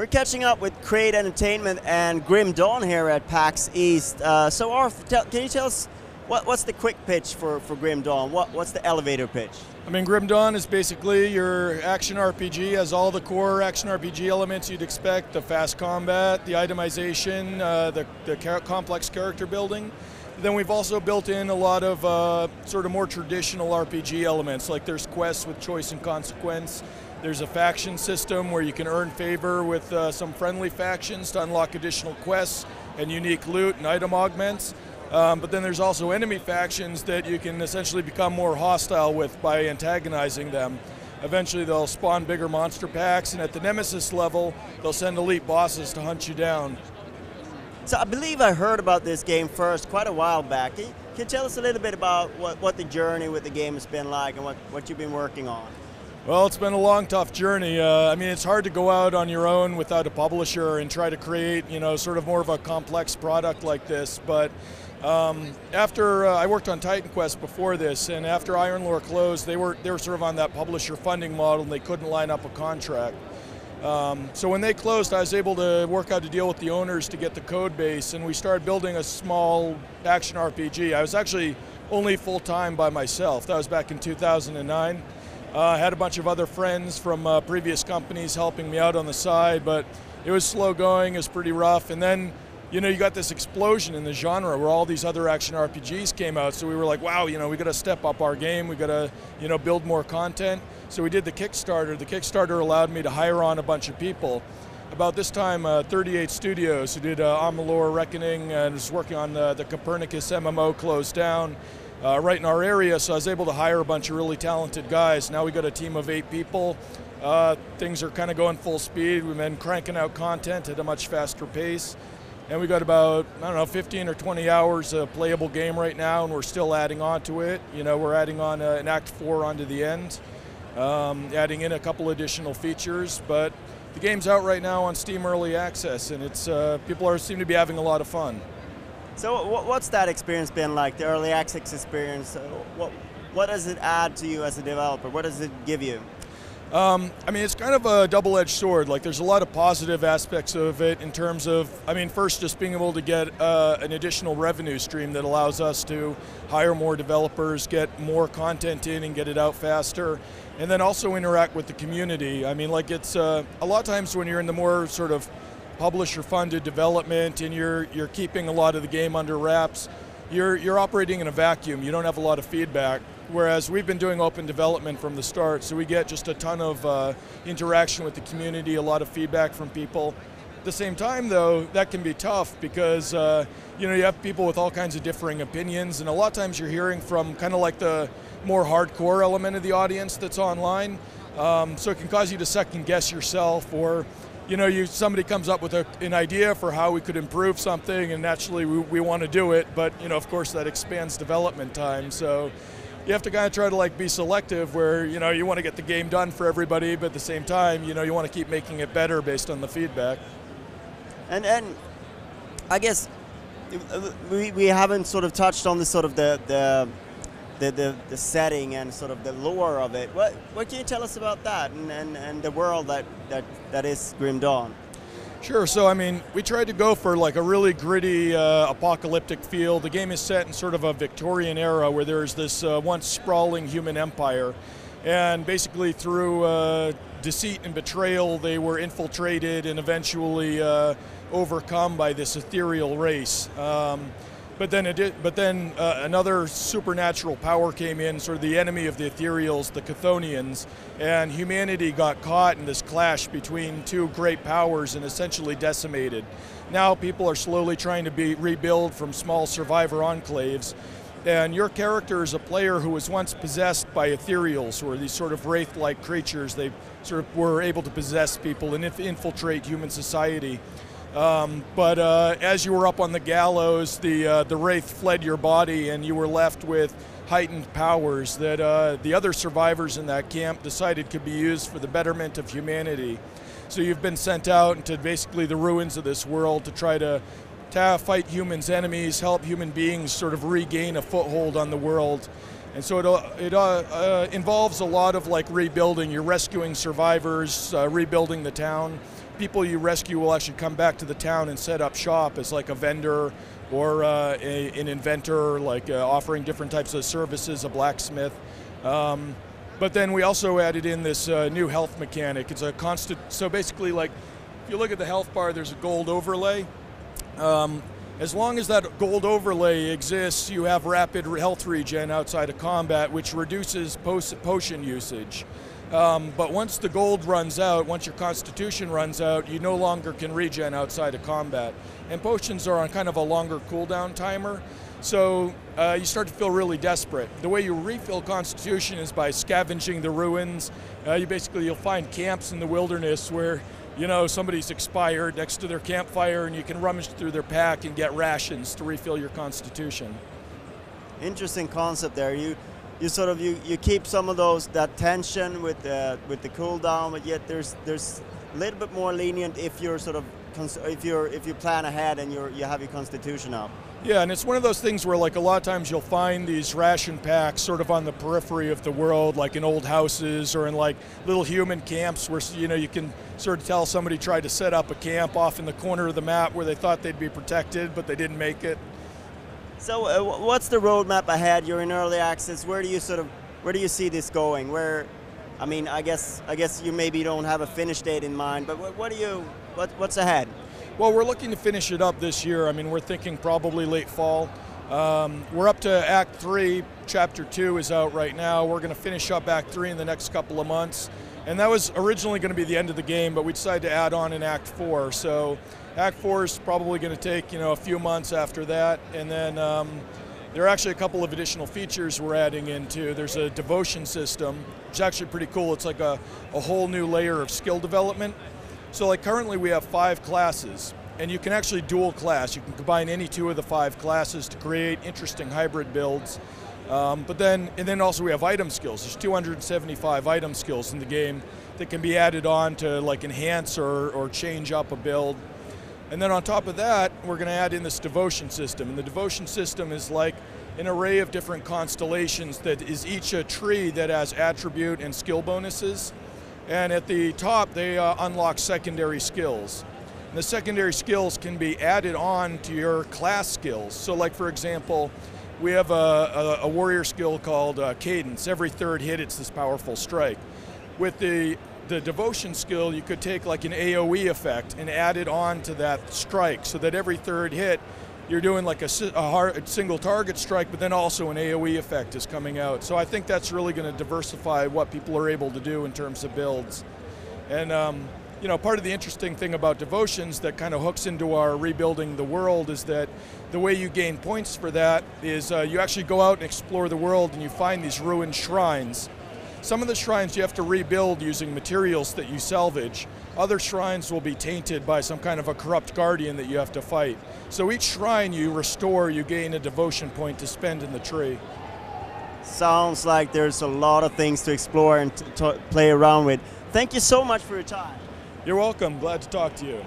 We're catching up with Crate Entertainment and Grim Dawn here at PAX East. So Arth, can you tell us what's the quick pitch for Grim Dawn? What's the elevator pitch? I mean, Grim Dawn is basically your action RPG, has all the core action RPG elements you'd expect, the fast combat, the itemization, the complex character building. Then we've also built in a lot of sort of more traditional RPG elements, like there's quests with choice and consequence. There's a faction system where you can earn favor with some friendly factions to unlock additional quests and unique loot and item augments. But then there's also enemy factions that you can essentially become more hostile with by antagonizing them. Eventually they'll spawn bigger monster packs, and at the Nemesis level, they'll send elite bosses to hunt you down. So I believe I heard about this game first quite a while back. Can you tell us a little bit about what the journey with the game has been like and what you've been working on? Well, it's been a long, tough journey. I mean, it's hard to go out on your own without a publisher and try to create, sort of more of a complex product like this. But after I worked on Titan Quest before this, and after Iron Lore closed, they were sort of on that publisher funding model, and they couldn't line up a contract. So when they closed, I was able to work out a deal with the owners to get the code base, and we started building a small action RPG. I was actually only full-time by myself. That was back in 2009. I had a bunch of other friends from previous companies helping me out on the side, but it was slow going, it was pretty rough. And then, you got this explosion in the genre where all these other action RPGs came out. So we were like, wow, we got to step up our game. We got to, build more content. So we did the Kickstarter. The Kickstarter allowed me to hire on a bunch of people. About this time, 38 Studios, who did Amalur Reckoning and was working on the Copernicus MMO, closed down. Right in our area, so I was able to hire a bunch of really talented guys. Now we got a team of 8 people. Things are kind of going full speed. We've been cranking out content at a much faster pace. And we got about, 15 or 20 hours of playable game right now, and we're still adding on to it. We're adding on an Act 4 onto the end, adding in a couple additional features. But the game's out right now on Steam Early Access, and it's people seem to be having a lot of fun. So what's that experience been like, the early access experience? What does it add to you as a developer? What does it give you? I mean, it's kind of a double-edged sword. Like, there's a lot of positive aspects of it in terms of, first, just being able to get an additional revenue stream that allows us to hire more developers, get more content in and get it out faster, and then also interact with the community. It's a lot of times when you're in the more sort of publisher-funded development and you're keeping a lot of the game under wraps, you're operating in a vacuum. You don't have a lot of feedback. Whereas we've been doing open development from the start, so we get just a ton of interaction with the community, a lot of feedback from people. At the same time, though, that can be tough because you have people with all kinds of differing opinions, and a lot of times you're hearing from kind of like the more hardcore element of the audience that's online. So it can cause you to second guess yourself, or somebody comes up with an idea for how we could improve something, and naturally we want to do it, but of course that expands development time. So you have to kind of try to be selective where you want to get the game done for everybody, but at the same time you want to keep making it better based on the feedback. And I guess we haven't sort of touched on the sort of the setting and sort of the lore of it. What can you tell us about that and the world that is Grim Dawn? Sure. So we tried to go for a really gritty apocalyptic feel. The game is set in sort of a Victorian era where there's this once sprawling human empire, and basically through deceit and betrayal they were infiltrated and eventually overcome by this ethereal race. But then another supernatural power came in, sort of the enemy of the ethereals, the Chthonians, and humanity got caught in this clash between two great powers and essentially decimated. Now people are slowly trying to rebuild from small survivor enclaves, and your character is a player who was once possessed by ethereals, who are these sort of wraith-like creatures. They sort of were able to possess people and infiltrate human society. But as you were up on the gallows, the wraith fled your body, and you were left with heightened powers that the other survivors in that camp decided could be used for the betterment of humanity. So you've been sent out into basically the ruins of this world to try to fight humans' enemies, help human beings sort of regain a foothold on the world. And so it involves a lot of rebuilding. You're rescuing survivors, rebuilding the town. people you rescue will actually come back to the town and set up shop as like a vendor or an inventor, like offering different types of services, a blacksmith. But then we also added in this new health mechanic. It's a constant, so basically like, if you look at the health bar, there's a gold overlay. As long as that gold overlay exists, you have rapid health regen outside of combat, which reduces potion usage. But once the gold runs out, once your constitution runs out, you no longer can regen outside of combat. And potions are on kind of a longer cooldown timer, so you start to feel really desperate. The way you refill constitution is by scavenging the ruins. You'll find camps in the wilderness where somebody's expired next to their campfire, and you can rummage through their pack and get rations to refill your constitution. Interesting concept there. You keep some of that tension with the cooldown, but yet there's a little bit more lenient if you're if you plan ahead and you have your constitution up. Yeah, and it's one of those things where like a lot of times you'll find these ration packs sort of on the periphery of the world, like in old houses or in like little human camps where you can sort of tell somebody tried to set up a camp off in the corner of the map where they thought they'd be protected, but they didn't make it. So what's the roadmap ahead? You're in early access. Where do you see this going? I guess you maybe don't have a finish date in mind, but what's ahead? Well, we're looking to finish it up this year. I mean, we're thinking probably late fall. We're up to Act 3. Chapter 2 is out right now. We're going to finish up Act 3 in the next couple of months. And that was originally going to be the end of the game, but we decided to add on in Act 4. So Act 4 is probably going to take, a few months after that. And then there are actually a couple of additional features we're adding into. There's a devotion system, which is actually pretty cool. It's like a whole new layer of skill development. So like currently we have 5 classes, and you can actually dual class. You can combine any 2 of the 5 classes to create interesting hybrid builds. And then also we have item skills. There's 275 item skills in the game that can be added on to like enhance or change up a build. And then on top of that, we're going to add in this devotion system. And the devotion system is like an array of different constellations that is each a tree that has attribute and skill bonuses. And at the top, they unlock secondary skills. And the secondary skills can be added on to your class skills. So like, for example, we have a warrior skill called Cadence. Every 3rd hit, it's this powerful strike. With the devotion skill, you could take like an AoE effect and add it on to that strike so that every 3rd hit, you're doing like a single target strike, but then also an AoE effect is coming out. So I think that's really going to diversify what people are able to do in terms of builds. And part of the interesting thing about devotions that kind of hooks into our rebuilding the world is that the way you gain points for that is you actually go out and explore the world and you find these ruined shrines. Some of the shrines you have to rebuild using materials that you salvage. Other shrines will be tainted by some kind of a corrupt guardian that you have to fight. So each shrine you restore, you gain a devotion point to spend in the tree. Sounds like there's a lot of things to explore and to play around with. Thank you so much for your time. You're welcome. Glad to talk to you.